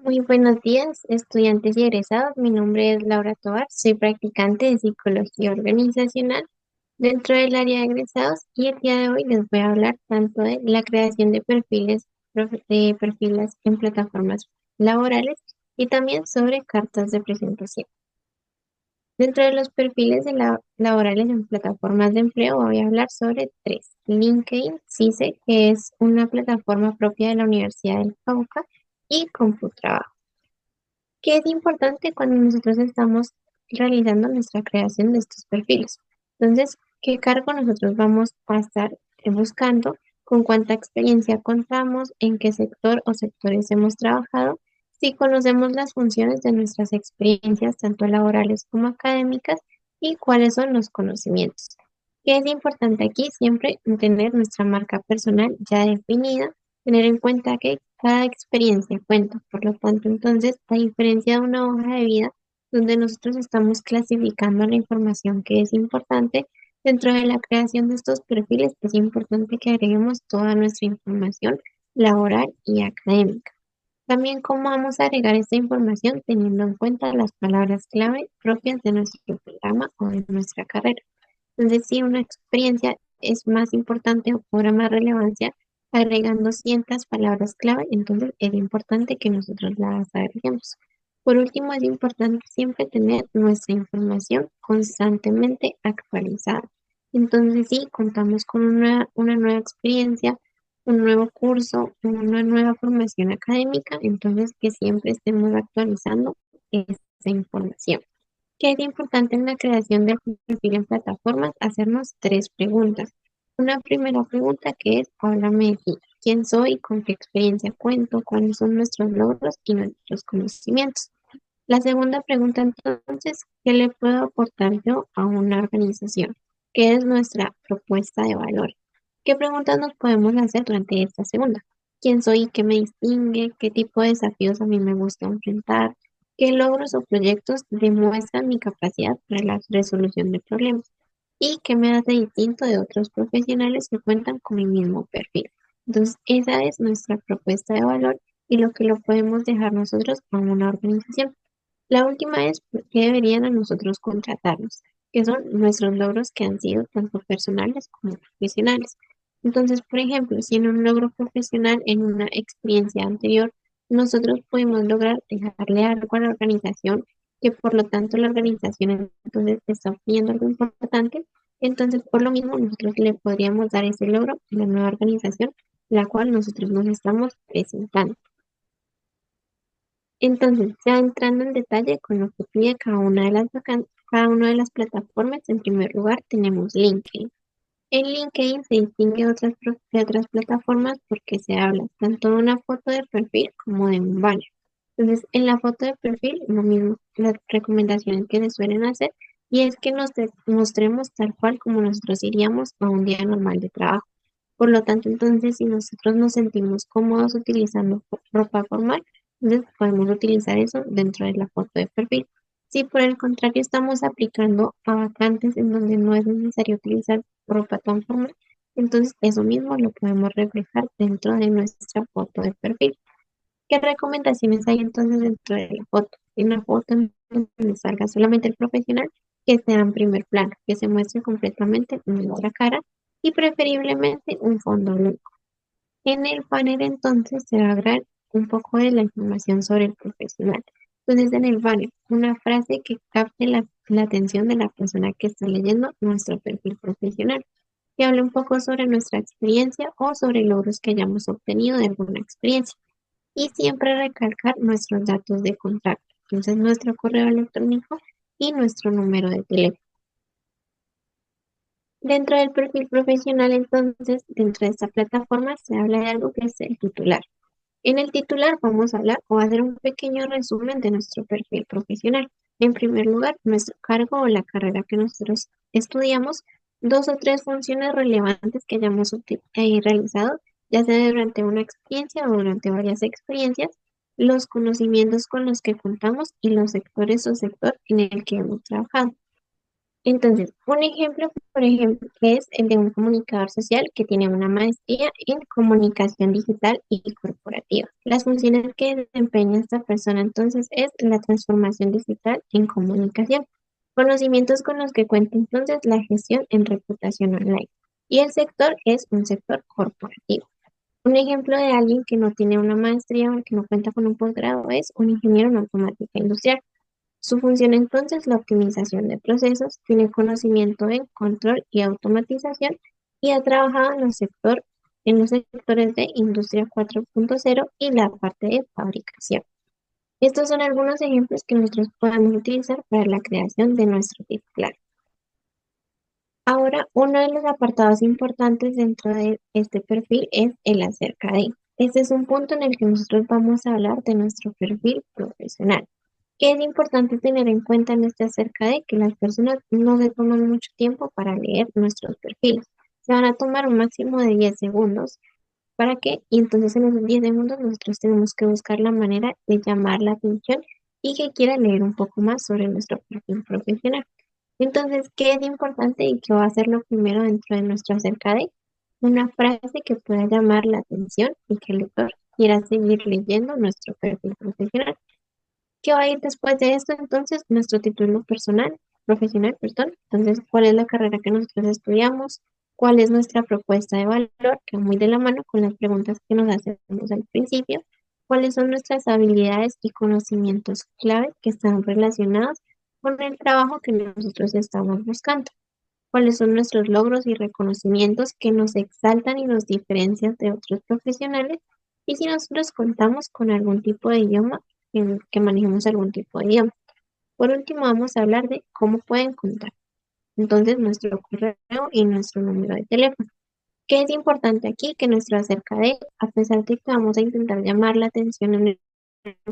Muy buenos días, estudiantes y egresados. Mi nombre es Laura Tovar, soy practicante de psicología organizacional dentro del área de egresados y el día de hoy les voy a hablar tanto de la creación de perfiles en plataformas laborales y también sobre cartas de presentación. Dentro de los perfiles laborales en plataformas de empleo voy a hablar sobre tres. LinkedIn, CISE, que es una plataforma propia de la Universidad del Cauca, y CompuTrabajo, que es importante cuando nosotros estamos realizando nuestra creación de estos perfiles. Entonces, ¿qué cargo nosotros vamos a estar buscando? ¿Con cuánta experiencia contamos? ¿En qué sector o sectores hemos trabajado? Si conocemos las funciones de nuestras experiencias, tanto laborales como académicas, y cuáles son los conocimientos. ¿Qué es importante aquí? Siempre tener nuestra marca personal ya definida, tener en cuenta que cada experiencia cuenta. Por lo tanto, entonces, a diferencia de una hoja de vida donde nosotros estamos clasificando la información que es importante, dentro de la creación de estos perfiles es importante que agreguemos toda nuestra información laboral y académica. También cómo vamos a agregar esta información teniendo en cuenta las palabras clave propias de nuestro programa o de nuestra carrera. Entonces, si una experiencia es más importante o cobra más relevancia, agregando ciertas palabras clave, entonces es importante que nosotros las agreguemos. Por último, es importante siempre tener nuestra información constantemente actualizada. Entonces, si contamos con una nueva experiencia, un nuevo curso, una nueva formación académica, entonces que siempre estemos actualizando esa información. ¿Qué es importante en la creación del perfil en plataformas? Hacernos tres preguntas. Una primera pregunta que es, háblame de ti. ¿Quién soy? ¿Con qué experiencia cuento? ¿Cuáles son nuestros logros y nuestros conocimientos? La segunda pregunta entonces, ¿qué le puedo aportar yo a una organización? ¿Qué es nuestra propuesta de valor? ¿Qué preguntas nos podemos hacer durante esta segunda? ¿Quién soy y qué me distingue? ¿Qué tipo de desafíos a mí me gusta enfrentar? ¿Qué logros o proyectos demuestran mi capacidad para la resolución de problemas? ¿Y qué me hace distinto de otros profesionales que cuentan con mi mismo perfil? Entonces, esa es nuestra propuesta de valor y lo que lo podemos dejar nosotros a una organización. La última es por qué deberían a nosotros contratarnos, que son nuestros logros que han sido tanto personales como profesionales. Entonces, por ejemplo, si en un logro profesional, en una experiencia anterior, nosotros pudimos lograr dejarle algo a la organización, que por lo tanto la organización entonces está pidiendo algo importante, entonces por lo mismo nosotros le podríamos dar ese logro a la nueva organización, la cual nosotros nos estamos presentando. Entonces, ya entrando en detalle con lo que pide cada una de las plataformas, en primer lugar tenemos LinkedIn. En LinkedIn se distingue de otras plataformas porque se habla tanto de una foto de perfil como de un banner. Entonces, en la foto de perfil, lo mismo, las recomendaciones que se suelen hacer, y es que mostremos tal cual como nosotros iríamos a un día normal de trabajo. Por lo tanto, entonces, si nosotros nos sentimos cómodos utilizando ropa formal, entonces podemos utilizar eso dentro de la foto de perfil. Si por el contrario estamos aplicando a vacantes en donde no es necesario utilizar ropa tan formal, entonces eso mismo lo podemos reflejar dentro de nuestra foto de perfil. ¿Qué recomendaciones hay entonces dentro de la foto? En la foto en donde salga solamente el profesional, que sea en primer plano, que se muestre completamente nuestra cara y preferiblemente un fondo blanco. En el banner entonces se va a agregar un poco de la información sobre el profesional. Entonces en el banner, una frase que capte la atención de la persona que está leyendo nuestro perfil profesional, que hable un poco sobre nuestra experiencia o sobre logros que hayamos obtenido de alguna experiencia. Y siempre recalcar nuestros datos de contacto, entonces nuestro correo electrónico y nuestro número de teléfono. Dentro del perfil profesional, entonces, dentro de esta plataforma se habla de algo que es el titular. En el titular vamos a hablar o hacer un pequeño resumen de nuestro perfil profesional. En primer lugar, nuestro cargo o la carrera que nosotros estudiamos, dos o tres funciones relevantes que hayamos realizado, ya sea durante una experiencia o durante varias experiencias, los conocimientos con los que contamos y los sectores o sector en el que hemos trabajado. Entonces, un ejemplo, por ejemplo, es el de un comunicador social que tiene una maestría en comunicación digital y corporativa. Las funciones que desempeña esta persona entonces es la transformación digital en comunicación, conocimientos con los que cuenta entonces la gestión en reputación online. Y el sector es un sector corporativo. Un ejemplo de alguien que no tiene una maestría o que no cuenta con un posgrado es un ingeniero en informática industrial. Su función entonces la optimización de procesos, tiene conocimiento en control y automatización y ha trabajado en los sectores de Industria 4.0 y la parte de fabricación. Estos son algunos ejemplos que nosotros podemos utilizar para la creación de nuestro titular. Ahora, uno de los apartados importantes dentro de este perfil es el acerca de. Este es un punto en el que nosotros vamos a hablar de nuestro perfil profesional. Que es importante tener en cuenta en este acerca de que las personas no se toman mucho tiempo para leer nuestros perfiles. Se van a tomar un máximo de 10 segundos. ¿Para qué? Y entonces en esos 10 segundos nosotros tenemos que buscar la manera de llamar la atención y que quiera leer un poco más sobre nuestro perfil profesional. Entonces, ¿qué es importante y qué va a ser lo primero dentro de nuestro acerca de? Una frase que pueda llamar la atención y que el lector quiera seguir leyendo nuestro perfil profesional. ¿Qué va a ir después de esto? Entonces, nuestro título personal, profesional, perdón. Entonces, ¿cuál es la carrera que nosotros estudiamos? ¿Cuál es nuestra propuesta de valor? Que va muy de la mano con las preguntas que nos hacemos al principio. ¿Cuáles son nuestras habilidades y conocimientos clave que están relacionados con el trabajo que nosotros estamos buscando? ¿Cuáles son nuestros logros y reconocimientos que nos exaltan y nos diferencian de otros profesionales? Y si nosotros contamos con algún tipo de idioma, en que manejemos algún tipo de idioma. Por último, vamos a hablar de cómo pueden contar. Entonces, nuestro correo y nuestro número de teléfono. ¿Qué es importante aquí? Que nuestro acerca de, a pesar de que vamos a intentar llamar la atención en el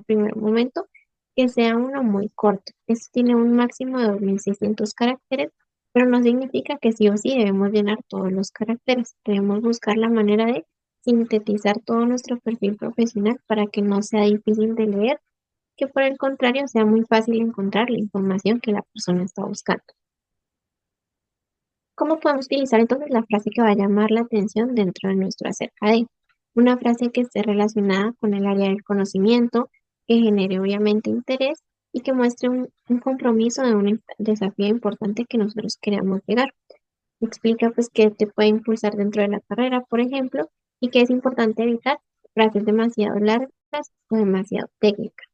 primer momento, que sea uno muy corto. Esto tiene un máximo de 2600 caracteres, pero no significa que sí o sí debemos llenar todos los caracteres. Debemos buscar la manera de sintetizar todo nuestro perfil profesional para que no sea difícil de leer, que por el contrario sea muy fácil encontrar la información que la persona está buscando. ¿Cómo podemos utilizar entonces la frase que va a llamar la atención dentro de nuestro acerca de? Una frase que esté relacionada con el área del conocimiento, que genere obviamente interés y que muestre un compromiso de un desafío importante que nosotros queremos llegar. Explica pues qué te puede impulsar dentro de la carrera, por ejemplo, y que es importante evitar frases demasiado largas o demasiado técnicas.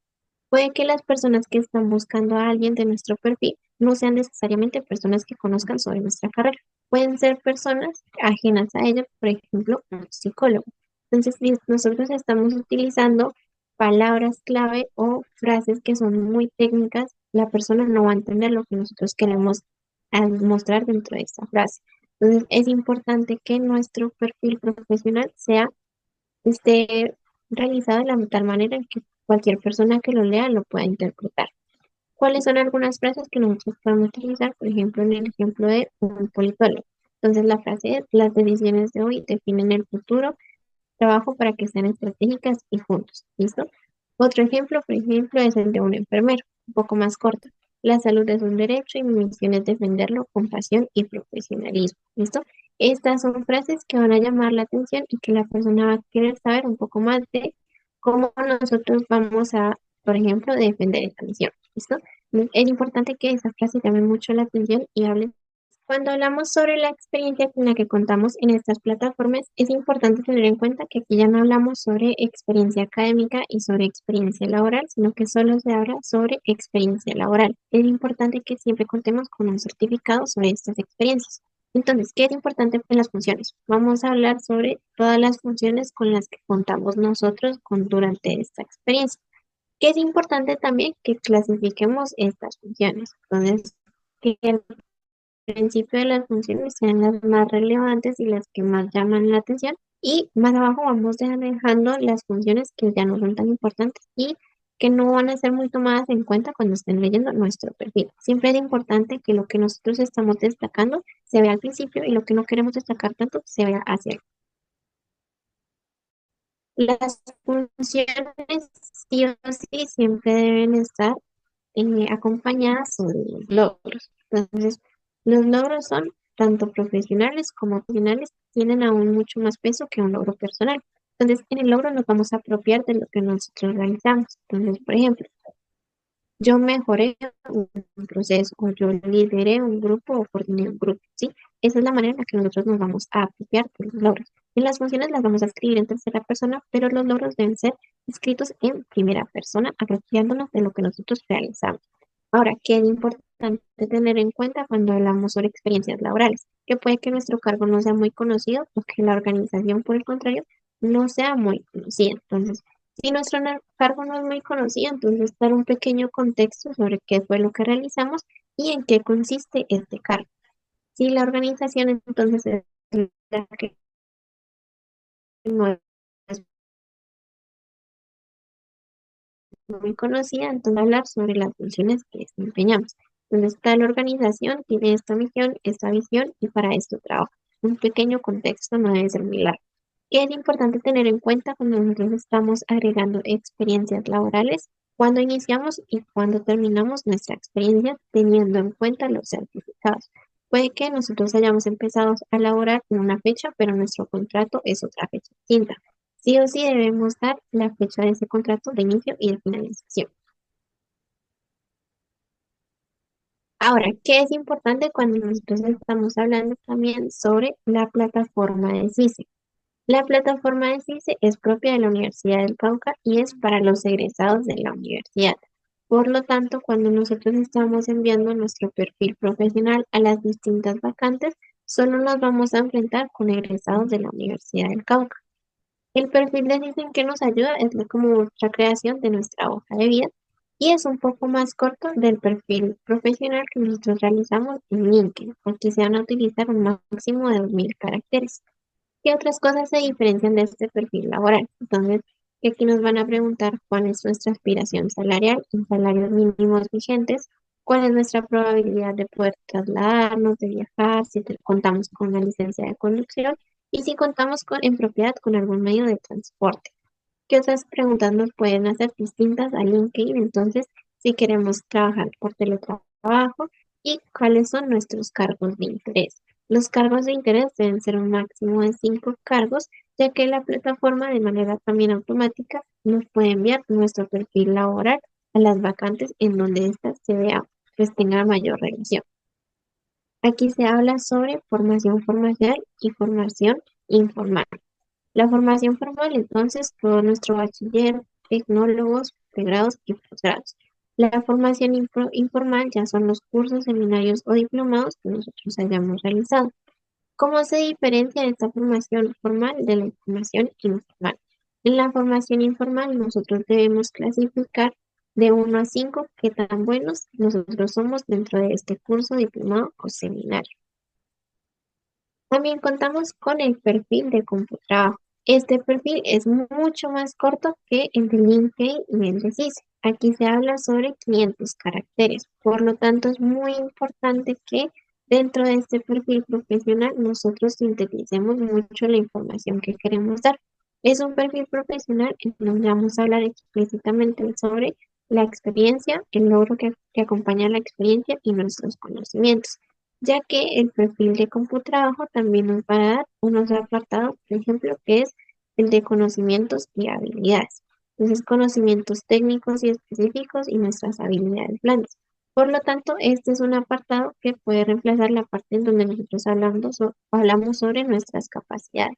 Puede que las personas que están buscando a alguien de nuestro perfil no sean necesariamente personas que conozcan sobre nuestra carrera. Pueden ser personas ajenas a ella, por ejemplo, un psicólogo. Entonces, si nosotros estamos utilizando palabras clave o frases que son muy técnicas, la persona no va a entender lo que nosotros queremos mostrar dentro de esta frase. Entonces, es importante que nuestro perfil profesional esté realizado de la tal manera en que cualquier persona que lo lea lo pueda interpretar. ¿Cuáles son algunas frases que nosotros podemos utilizar? Por ejemplo, en el ejemplo de un politólogo. Entonces, la frase es, las decisiones de hoy definen el futuro, trabajo para que sean estratégicas y juntos. ¿Listo? Otro ejemplo, por ejemplo, es el de un enfermero, un poco más corto. La salud es un derecho y mi misión es defenderlo con pasión y profesionalismo. ¿Listo? Estas son frases que van a llamar la atención y que la persona va a querer saber un poco más de cómo nosotros vamos a, por ejemplo, defender esta misión. ¿Listo? Es importante que esa frase llame mucho la atención y hable. Cuando hablamos sobre la experiencia con la que contamos en estas plataformas, es importante tener en cuenta que aquí ya no hablamos sobre experiencia académica y sobre experiencia laboral, sino que solo se habla sobre experiencia laboral. Es importante que siempre contemos con un certificado sobre estas experiencias. Entonces, ¿qué es importante en las funciones? Vamos a hablar sobre todas las funciones con las que contamos nosotros durante esta experiencia. ¿Qué es importante también que clasifiquemos estas funciones? Entonces, que principio de las funciones sean las más relevantes y las que más llaman la atención. Y más abajo vamos dejando las funciones que ya no son tan importantes y que no van a ser muy tomadas en cuenta cuando estén leyendo nuestro perfil. Siempre es importante que lo que nosotros estamos destacando se vea al principio y lo que no queremos destacar tanto se vea hacia el. Las funciones sí o sí siempre deben estar acompañadas sobre los logros. Entonces, Los logros son tanto profesionales como personales, tienen aún mucho más peso que un logro personal. Entonces, en el logro nos vamos a apropiar de lo que nosotros realizamos. Entonces, por ejemplo, yo mejoré un proceso, o yo lideré un grupo o coordiné un grupo, ¿sí? Esa es la manera en la que nosotros nos vamos a apropiar de los logros. En las funciones las vamos a escribir en tercera persona, pero los logros deben ser escritos en primera persona, apropiándonos de lo que nosotros realizamos. Ahora, ¿qué es importante tener en cuenta cuando hablamos sobre experiencias laborales? Que puede que nuestro cargo no sea muy conocido o que la organización, por el contrario, no sea muy conocida. Entonces, si nuestro cargo no es muy conocido, entonces dar un pequeño contexto sobre qué fue lo que realizamos y en qué consiste este cargo. Si la organización entonces es la que no es muy conocida, entonces hablar sobre las funciones que desempeñamos. Entonces, tal organización tiene esta misión, esta visión y para esto trabaja. Un pequeño contexto no debe ser muy largo. ¿Qué es importante tener en cuenta cuando nosotros estamos agregando experiencias laborales? Cuando iniciamos y cuando terminamos nuestra experiencia, teniendo en cuenta los certificados. Puede que nosotros hayamos empezado a laborar en una fecha, pero nuestro contrato es otra fecha distinta. Sí o sí debemos dar la fecha de ese contrato de inicio y de finalización. Ahora, ¿qué es importante cuando nosotros estamos hablando también sobre la plataforma de CICE? La plataforma de CICE es propia de la Universidad del Cauca y es para los egresados de la universidad. Por lo tanto, cuando nosotros estamos enviando nuestro perfil profesional a las distintas vacantes, solo nos vamos a enfrentar con egresados de la Universidad del Cauca. El perfil de LinkedIn que nos ayuda es como nuestra creación de nuestra hoja de vida y es un poco más corto del perfil profesional que nosotros realizamos en LinkedIn, porque se van a utilizar un máximo de 2000 caracteres. ¿Qué otras cosas se diferencian de este perfil laboral? Entonces, que aquí nos van a preguntar cuál es nuestra aspiración salarial en salarios mínimos vigentes, cuál es nuestra probabilidad de poder trasladarnos, de viajar, si contamos con una licencia de conducción y si contamos en propiedad con algún medio de transporte. ¿Qué otras preguntas nos pueden hacer distintas a LinkedIn? Entonces, si queremos trabajar por teletrabajo y cuáles son nuestros cargos de interés. Los cargos de interés deben ser un máximo de 5 cargos, ya que la plataforma de manera también automática nos puede enviar nuestro perfil laboral a las vacantes en donde ésta se vea, pues tenga mayor relación. Aquí se habla sobre formación formal y formación informal. La formación formal, entonces, todo nuestro bachiller, tecnólogos, pregrados y posgrados. La formación informal ya son los cursos, seminarios o diplomados que nosotros hayamos realizado. ¿Cómo se diferencia esta formación formal de la formación informal? En la formación informal nosotros debemos clasificar de 1 a 5 qué tan buenos nosotros somos dentro de este curso, diplomado o seminario. También contamos con el perfil de CompuTrabajo. Este perfil es mucho más corto que el de LinkedIn y el de CIS. Aquí se habla sobre 500 caracteres. Por lo tanto, es muy importante que dentro de este perfil profesional nosotros sinteticemos mucho la información que queremos dar. Es un perfil profesional en donde vamos a hablar explícitamente sobre la experiencia, el logro que acompaña la experiencia y nuestros conocimientos, ya que el perfil de CompuTrabajo también nos va a dar unos apartados, por ejemplo, que es el de conocimientos y habilidades. Entonces, conocimientos técnicos y específicos y nuestras habilidades blandas. Por lo tanto, este es un apartado que puede reemplazar la parte en donde nosotros hablamos sobre nuestras capacidades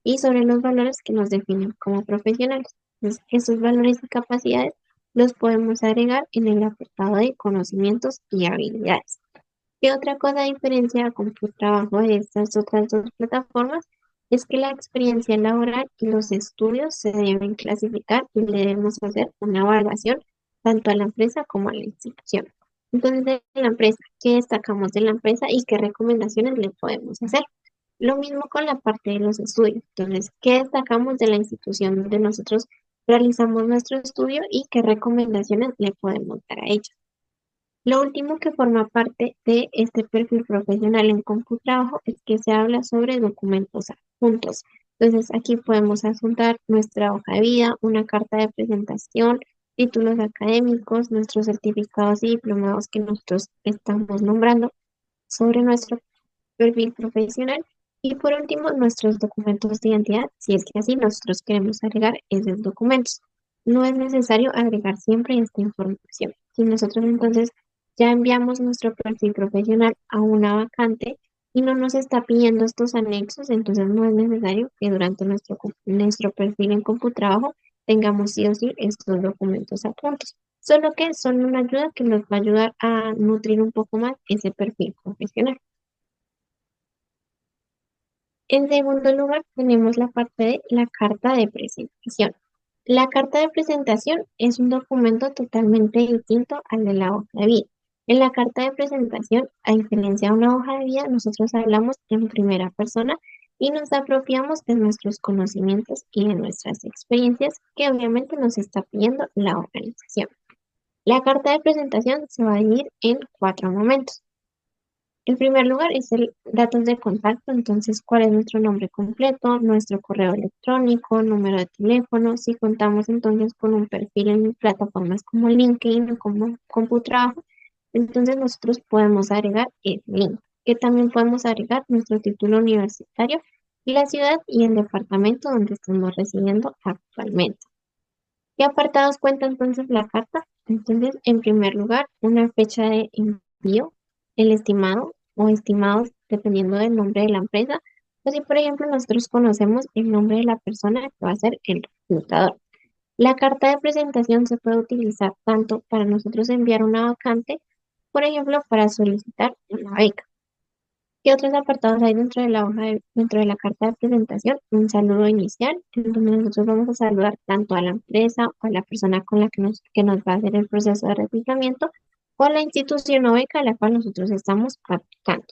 y sobre los valores que nos definen como profesionales. Entonces, esos valores y capacidades los podemos agregar en el apartado de conocimientos y habilidades. ¿Qué otra cosa diferencia con tu trabajo de estas otras dos plataformas? Es que la experiencia laboral y los estudios se deben clasificar y le debemos hacer una evaluación tanto a la empresa como a la institución. Entonces, de la empresa, ¿qué destacamos de la empresa y qué recomendaciones le podemos hacer? Lo mismo con la parte de los estudios. Entonces, ¿qué destacamos de la institución donde nosotros realizamos nuestro estudio y qué recomendaciones le podemos dar a ella? Lo último que forma parte de este perfil profesional en CompuTrabajo es que se habla sobre documentos adjuntos. Entonces, aquí podemos adjuntar nuestra hoja de vida, una carta de presentación, títulos académicos, nuestros certificados y diplomados que nosotros estamos nombrando. sobre nuestro perfil profesional y por último nuestros documentos de identidad, si es que así nosotros queremos agregar esos documentos. No es necesario agregar siempre esta información. Si nosotros entonces ya enviamos nuestro perfil profesional a una vacante y no nos está pidiendo estos anexos, entonces no es necesario que durante nuestro perfil en CompuTrabajo tengamos sí o sí estos documentos adjuntos. Solo que son una ayuda que nos va a ayudar a nutrir un poco más ese perfil profesional. En segundo lugar, tenemos la parte de la carta de presentación. La carta de presentación es un documento totalmente distinto al de la hoja de vida. En la carta de presentación, a diferencia de una hoja de vida, nosotros hablamos en primera persona y nos apropiamos de nuestros conocimientos y de nuestras experiencias que obviamente nos está pidiendo la organización. La carta de presentación se va a dividir en cuatro momentos. En primer lugar es el datos de contacto, entonces cuál es nuestro nombre completo, nuestro correo electrónico, número de teléfono, si contamos entonces con un perfil en plataformas como LinkedIn o como CompuTrabajo, entonces nosotros podemos agregar el link, que también podemos agregar nuestro título universitario y la ciudad y el departamento donde estamos residiendo actualmente. ¿Qué apartados cuenta entonces la carta? Entonces, en primer lugar, una fecha de envío, el estimado o estimados dependiendo del nombre de la empresa. O si, por ejemplo, nosotros conocemos el nombre de la persona que va a ser el reclutador. La carta de presentación se puede utilizar tanto para nosotros enviar una vacante, por ejemplo, para solicitar una beca. ¿Qué otros apartados hay dentro de la dentro de la carta de presentación? Un saludo inicial, en donde nosotros vamos a saludar tanto a la empresa o a la persona con la que nos va a hacer el proceso de reclutamiento o a la institución o beca a la cual nosotros estamos aplicando.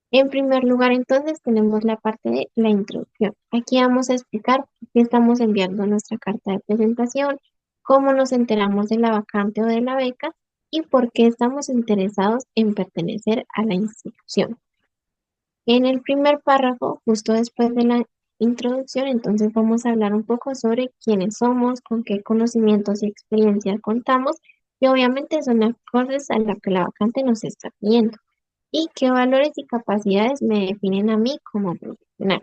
En primer lugar, entonces, tenemos la parte de la introducción. Aquí vamos a explicar por qué estamos enviando nuestra carta de presentación, cómo nos enteramos de la vacante o de la beca y por qué estamos interesados en pertenecer a la institución. En el primer párrafo, justo después de la introducción, entonces vamos a hablar un poco sobre quiénes somos, con qué conocimientos y experiencias contamos, y obviamente son acordes a lo que la vacante nos está pidiendo, y qué valores y capacidades me definen a mí como profesional.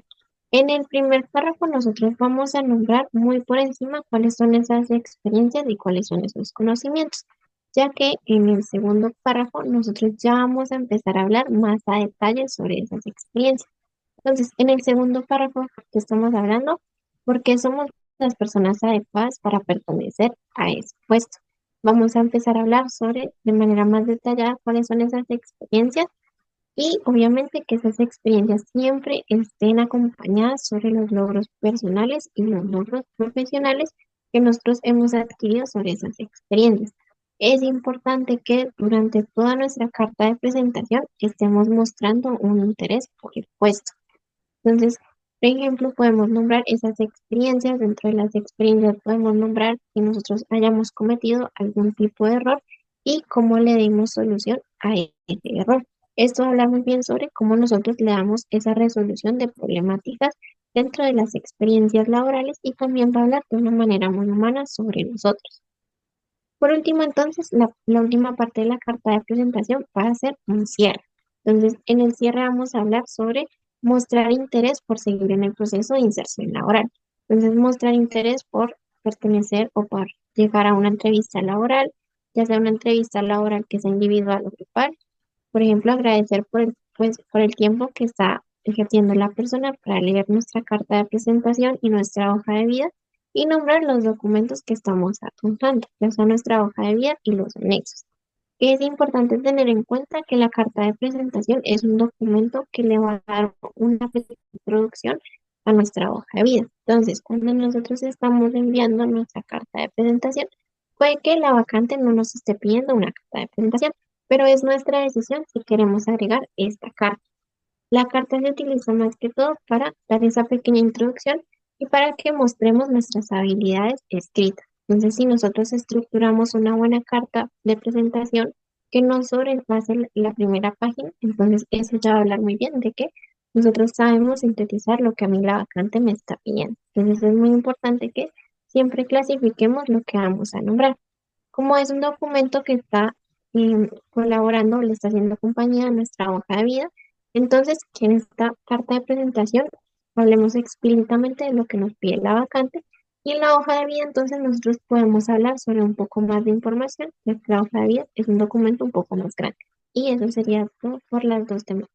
En el primer párrafo nosotros vamos a nombrar muy por encima cuáles son esas experiencias y cuáles son esos conocimientos, ya que en el segundo párrafo nosotros ya vamos a empezar a hablar más a detalle sobre esas experiencias. Entonces, en el segundo párrafo que estamos hablando, ¿por qué somos las personas adecuadas para pertenecer a ese puesto? Vamos a empezar a hablar sobre de manera más detallada cuáles son esas experiencias y obviamente que esas experiencias siempre estén acompañadas sobre los logros personales y los logros profesionales que nosotros hemos adquirido sobre esas experiencias. Es importante que durante toda nuestra carta de presentación estemos mostrando un interés por el puesto. Entonces, por ejemplo, podemos nombrar esas experiencias. Dentro de las experiencias podemos nombrar que nosotros hayamos cometido algún tipo de error y cómo le dimos solución a ese error. Esto habla muy bien sobre cómo nosotros le damos esa resolución de problemáticas dentro de las experiencias laborales y también va a hablar de una manera muy humana sobre nosotros. Por último, entonces, la última parte de la carta de presentación va a ser un cierre. Entonces, en el cierre vamos a hablar sobre mostrar interés por seguir en el proceso de inserción laboral. Entonces, mostrar interés por pertenecer o por llegar a una entrevista laboral, ya sea una entrevista laboral que sea individual o grupal. Por ejemplo, agradecer por el tiempo que está ejerciendo la persona para leer nuestra carta de presentación y nuestra hoja de vida y nombrar los documentos que estamos adjuntando, ya sea nuestra hoja de vida y los anexos. Es importante tener en cuenta que la carta de presentación es un documento que le va a dar una pequeña introducción a nuestra hoja de vida. Entonces, cuando nosotros estamos enviando nuestra carta de presentación, puede que la vacante no nos esté pidiendo una carta de presentación, pero es nuestra decisión si queremos agregar esta carta. La carta se utiliza más que todo para dar esa pequeña introducción y para que mostremos nuestras habilidades escritas. Entonces, si nosotros estructuramos una buena carta de presentación que no sobrepase la primera página, entonces eso ya va a hablar muy bien de que nosotros sabemos sintetizar lo que a mí la vacante me está pidiendo. Entonces, es muy importante que siempre clasifiquemos lo que vamos a nombrar. Como es un documento que está colaborando, le está haciendo compañía a nuestra hoja de vida. Entonces, que en esta carta de presentación hablemos explícitamente de lo que nos pide la vacante y en la hoja de vida entonces nosotros podemos hablar sobre un poco más de información. Nuestra hoja de vida es un documento un poco más grande. Y eso sería todo por las dos temas.